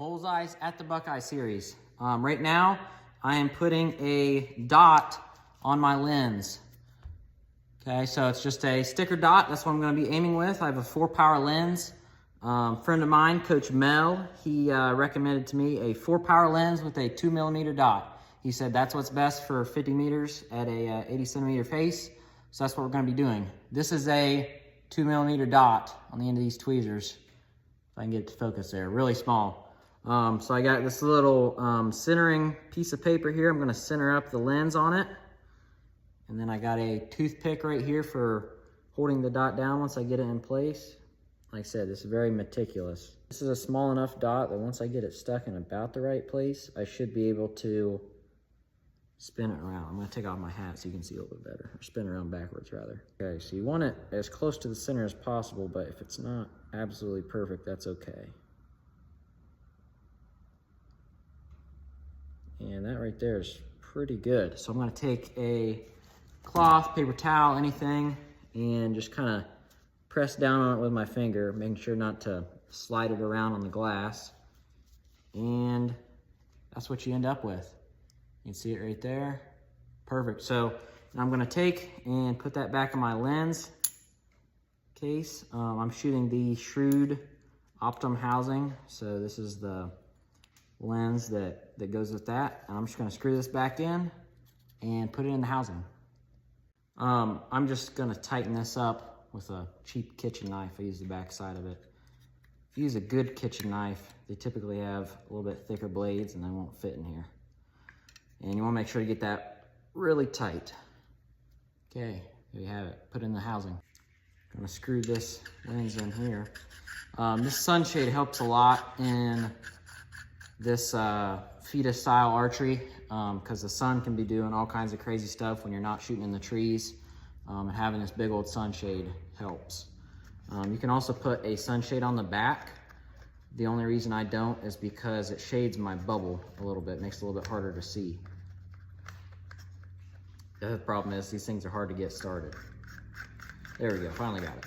Bullseyes at the Buckeye series. Right now, I am putting a dot on my lens. Okay, so it's just a sticker dot. That's what I'm gonna be aiming with. I have a 4-power lens. Friend of mine, Coach Mel, he recommended to me a 4-power lens with a 2mm dot. He said that's what's best for 50 meters at a 80cm face. So that's what we're gonna be doing. This is a 2mm dot on the end of these tweezers. If I can get it to focus there, really small. So I got this little centering piece of paper here. I'm gonna center up the lens on it. And then I got a toothpick right here for holding the dot down once I get it in place. Like I said, this is very meticulous. This is a small enough dot that once I get it stuck in about the right place, I should be able to spin it around. I'm gonna take off my hat so you can see a little bit better, or spin around backwards rather. Okay, so you want it as close to the center as possible, but if it's not absolutely perfect, that's okay. And that right there is pretty good. So I'm gonna take a cloth, paper towel, anything, and just kind of press down on it with my finger, making sure not to slide it around on the glass. And that's what you end up with. You can see it right there. Perfect. So I'm gonna take and put that back in my lens case. I'm shooting the Shrewd Optum housing. So this is the lens that goes with that. And I'm just gonna screw this back in and put it in the housing. I'm just gonna tighten this up with a cheap kitchen knife. I use the back side of it. If you use a good kitchen knife, they typically have a little bit thicker blades and they won't fit in here. And you wanna make sure you get that really tight. Okay, there you have it, put it in the housing. Gonna screw this lens in here. This sunshade helps a lot in this fetus style archery because the sun can be doing all kinds of crazy stuff when you're not shooting in the trees, and having this big old sunshade helps. You can also put a sunshade on the back. The only reason I don't is because it shades my bubble a little bit, makes it a little bit harder to see. The other problem is these things are hard to get started. There we go, finally got it.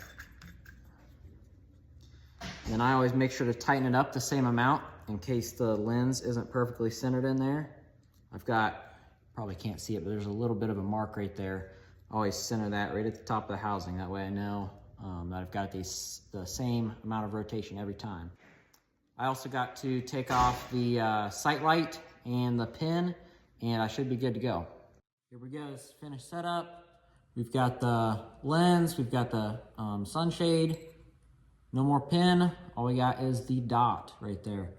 And then I always make sure to tighten it up the same amount in case the lens isn't perfectly centered in there. I've got, probably can't see it, but there's a little bit of a mark right there. I always center that right at the top of the housing. That way I know that I've got the same amount of rotation every time. I also got to take off the sight light and the pin, and I should be good to go. Here we go, this finished setup. We've got the lens, we've got the sunshade, no more pin. All we got is the dot right there.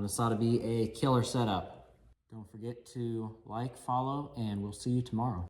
This ought to be a killer setup. Don't forget to like, follow, and we'll see you tomorrow.